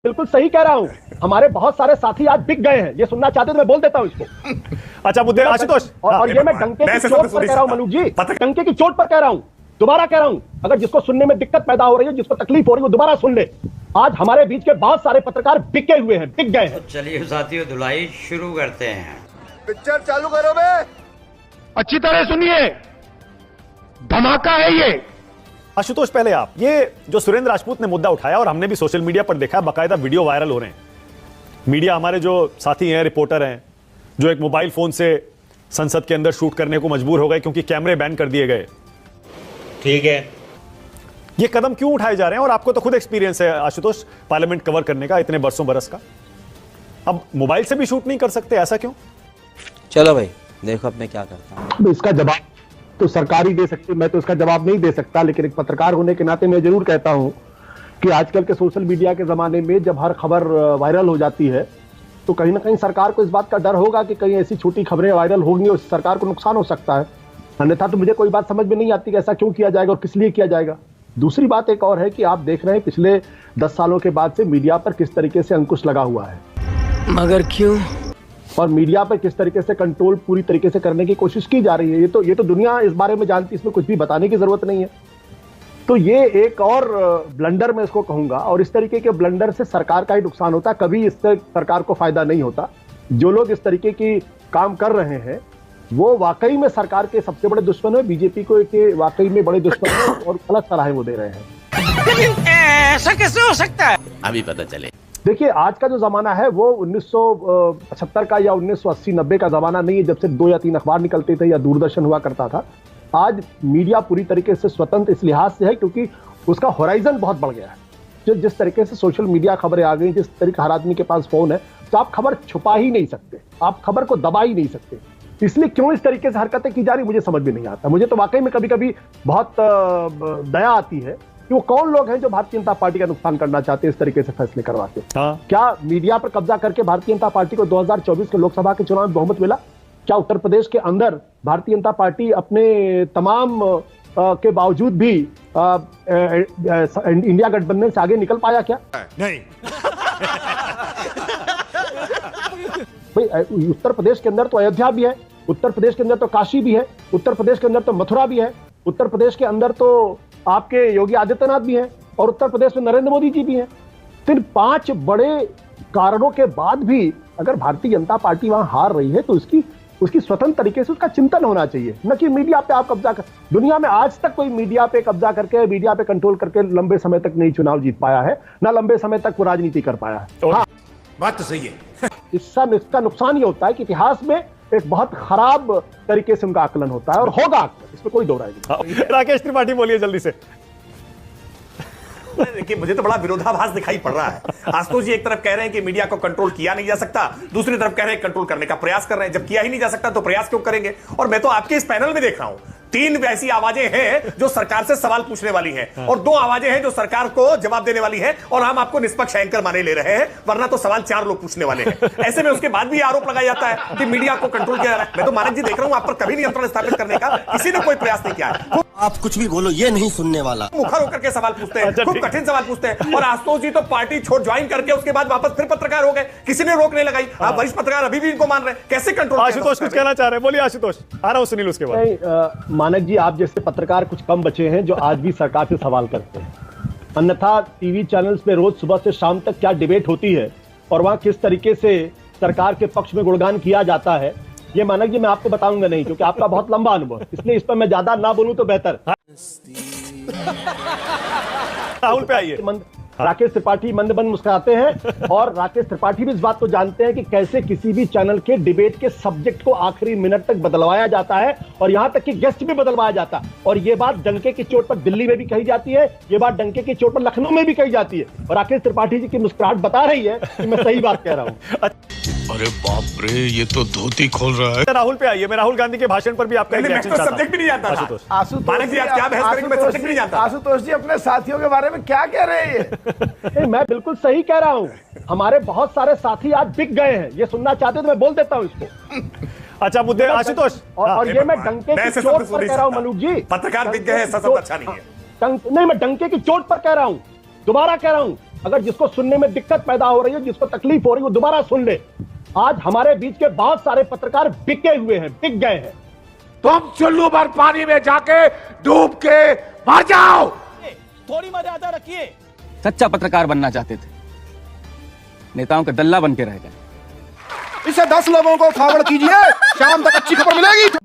बिल्कुल सही कह रहा हूं। हमारे बहुत सारे साथी आज बिक गए हैं। ये सुनना चाहते तो मैं बोल देता हूं इसको। अच्छा मुद्दे आशुतोष, और ये मैं डंके की चोट पर कह रहा हूं मनु जी, डंके की चोट पर कह रहा हूं, दोबारा कह रहा हूं। अगर जिसको सुनने में दिक्कत पैदा हो रही है, जिसको तकलीफ हो रही है, वो दोबारा सुन ले। आज हमारे बीच के बहुत सारे पत्रकार बिके हुए हैं, बिक गए हैं। तो चलिए साथियों, धुलाई शुरू करते हैं। पिक्चर चालू करो बे। अच्छी तरह सुनिए, धमाका है ये। आशुतोष पहले आप, ये जो सुरेंद्र राजपूत ने मुद्दा उठाया और हमने भी सोशल मीडिया पर देखा, बाकायदा वीडियो वायरल हो रहे हैं। मीडिया हमारे जो साथी हैं, रिपोर्टर हैं, जो एक मोबाइल फोन से संसद के अंदर शूट करने को मजबूर हो गए क्योंकि कैमरे बैन कर दिए गए। ठीक है, ये कदम क्यों उठाए जा रहे हैं? और आपको तो खुद एक्सपीरियंस है आशुतोष, पार्लियामेंट कवर करने का इतने बरसों बरस का। अब मोबाइल से भी शूट नहीं कर सकते, ऐसा क्यों? चलो भाई देखो अब मैं क्या करता हूं। इसका जवाब तो सरकार ही दे सकती, मैं तो इसका जवाब नहीं दे सकता। लेकिन एक पत्रकार होने के नाते मैं जरूर कहता हूं कि आजकल के सोशल मीडिया के जमाने में जब हर खबर वायरल हो जाती है तो कहीं ना कहीं सरकार को इस बात का डर होगा कि कहीं ऐसी छोटी खबरें वायरल होंगी और सरकार को नुकसान हो सकता है। अन्यथा तो मुझे कोई बात समझ में नहीं आती कि ऐसा क्यों किया जाएगा और किस लिए किया जाएगा। दूसरी बात एक और है कि आप देख रहे हैं पिछले 10 सालों के बाद से मीडिया पर किस तरीके से अंकुश लगा हुआ है, मगर क्यों, और मीडिया पर किस तरीके से कंट्रोल पूरी तरीके से करने की कोशिश की जा रही है। ये तो दुनिया इस बारे में जानती है, इसमें कुछ भी बताने की जरूरत नहीं है। तो ये एक और ब्लंडर मैं इसको कहूंगा, और इस तरीके के ब्लंडर से सरकार का ही नुकसान होता है, कभी इससे सरकार को फायदा नहीं होता। जो लोग इस तरीके की काम कर रहे हैं वो वाकई में सरकार के सबसे बड़े दुश्मन है, बीजेपी को के वाकई में बड़े दुश्मन है और गलत सलाहें वो दे रहे हैं। ऐसा कैसे हो सकता है? अभी पता चले। देखिए, आज का जो जमाना है वो 1975 का या 1980-90 का जमाना नहीं है, जब से 2 या 3 अखबार निकलते थे या दूरदर्शन हुआ करता था। आज मीडिया पूरी तरीके से स्वतंत्र इस लिहाज से है क्योंकि उसका होराइजन बहुत बढ़ गया है। जिस तरीके से सोशल मीडिया खबरें आ गई, जिस तरीके हर आदमी के पास फोन है, तो आप खबर छुपा ही नहीं सकते, आप खबर को दबा ही नहीं सकते। इसलिए क्यों इस तरीके से हरकतें की जा रही मुझे समझ में नहीं आता। मुझे तो वाकई में कभी कभी बहुत दया आती है कि वो कौन लोग हैं जो भारतीय जनता पार्टी का नुकसान करना चाहते हैं, इस तरीके से फैसले करवाते। क्या मीडिया पर कब्जा करके भारतीय जनता पार्टी को 2024 के लोकसभा के चुनाव में बहुमत मिला? क्या उत्तर प्रदेश के अंदर भारतीय जनता पार्टी अपने तमाम के बावजूद भी इंडिया गठबंधन से आगे निकल पाया? क्या नहीं। भाई, उत्तर प्रदेश के अंदर तो अयोध्या भी है, उत्तर प्रदेश के अंदर तो काशी भी है, उत्तर प्रदेश के अंदर तो मथुरा भी है, उत्तर प्रदेश के अंदर तो आपके योगी आदित्यनाथ भी हैं, और उत्तर प्रदेश में नरेंद्र मोदी जी भी हैं। तो इन 5 बड़े कारणों के बाद भी अगर भारतीय जनता पार्टी वहां हार रही है तो उसकी स्वतंत्र तरीके से उसका चिंतन होना चाहिए, न कि मीडिया पे आप कब्जा कर। दुनिया में आज तक कोई मीडिया पे कब्जा करके, मीडिया पे कंट्रोल करके लंबे समय तक नहीं चुनाव जीत पाया है, ना लंबे समय तक वो राजनीति कर पाया है। हाँ, बात तो सही है। इसका नुकसान ये होता है कि इतिहास में एक बहुत खराब तरीके से उनका आकलन होता है और होगा, इसमें कोई दो राय नहीं। राकेश त्रिपाठी बोलिए जल्दी से। देखिए, मुझे तो बड़ा विरोधाभास दिखाई पड़ रहा है। आशुतोष जी एक तरफ कह रहे हैं कि मीडिया को कंट्रोल किया नहीं जा सकता, दूसरी तरफ कह रहे हैं कंट्रोल करने का प्रयास कर रहे हैं। जब किया ही नहीं जा सकता तो प्रयास क्यों करेंगे? और मैं तो आपके इस पैनल में देख रहा हूं 3 ऐसी आवाजें हैं जो सरकार से सवाल पूछने वाली हैं और 2 आवाजें हैं जो सरकार को जवाब देने वाली हैं, और हम आपको निष्पक्ष एंकर माने ले रहे हैं, वरना तो सवाल 4 लोग पूछने वाले हैं। ऐसे में उसके बाद भी आरोप लगाया जाता है कि मीडिया को कंट्रोल किया जा रहा है। मैं तो मानक जी देख रहा हूं, आप पर कभी नियंत्रण स्थापित करने का किसी ने कोई प्रयास नहीं किया है। आप कुछ भी बोलो, ये नहीं सुनने वाला। मुखर होकर के सवाल पूछते हैं, खूब कठिन सवाल पूछते हैं। और आशुतोष जी तो पार्टी छोड़ ज्वाइन करके उसके बाद वापस फिर पत्रकार हो गए, किसी ने रोक नहीं लगाई। आप वरिष्ठ पत्रकार अभी भी इनको मान रहे हैं, कैसे कंट्रोल? आशुतोष कुछ कहना चाह रहे हैं, बोलिए आशुतोष। आ रहा हूं सुनील उसके बाद। मानक जी, आप जैसे पत्रकार कुछ कम बचे हैं जो आज भी सरकार से सवाल करते हैं। अन्यथा टीवी चैनल्स पे रोज सुबह से शाम तक क्या डिबेट होती है और वहां किस तरीके से सरकार के पक्ष में गुणगान किया जाता है, ये मानक जी मैं आपको बताऊंगा नहीं, क्योंकि आपका बहुत लंबा अनुभव, इसलिए इस पर मैं ज्यादा ना बोलूं तो बेहतर। राहुल पे आइए। राकेश त्रिपाठी मंद मंद मुस्कुराते हैं, और राकेश त्रिपाठी भी इस बात को जानते हैं कि कैसे किसी भी चैनल के डिबेट के सब्जेक्ट को आखिरी मिनट तक बदलवाया जाता है, और यहां तक कि गेस्ट भी बदलवाया जाता है। और ये बात डंके की चोट पर दिल्ली में भी कही जाती है, ये बात डंके की चोट पर लखनऊ में भी कही जाती है, और राकेश त्रिपाठी जी की मुस्कुराहट बता रही है कि मैं सही बात कह रहा हूं। अरे बाप रे, ये तो धोती खोल रहा है। राहुल पे आइए। मैं राहुल गांधी के भाषण पर भी आपका रिएक्शन चाहता हूं। सब्जेक्ट भी नहीं जानता आशुतोष। मानक जी, आप क्या बहस करेंगे? मैं सब्जेक्ट भी नहीं जानता। आशुतोष जी अपने साथियों के बारे में क्या कह रहे हैं? मैं बिल्कुल सही कह रहा हूं। हमारे बहुत सारे साथी आज बिक गए हैं। ये सुनना चाहते तो मैं बोल देता हूं इसको। अच्छा मुद्दे आशुतोष, और ये मैं डंके की चोट पर कह रहा हूं मनुज जी। पत्रकार बिक गए हैं, सब अच्छा नहीं है। नहीं, मैं डंके की चोट पर कह रहा हूं, दोबारा कह रहा हूं अगर जिसको सुनने में दिक्कत पैदा हो रही है, जिसको तकलीफ हो रही है, वो दोबारा सुन ले। आज हमारे बीच के बहुत सारे पत्रकार बिके हुए हैं, बिक गए हैं। तुम चुल्लू भर पानी में जाके डूब के मर जाओ। थोड़ी मर्यादा रखिए। सच्चा पत्रकार बनना चाहते थे, नेताओं के दल्ला बन के रह गए। इसे 10 लोगों को फॉरवर्ड कीजिए, शाम तक अच्छी खबर मिलेगी।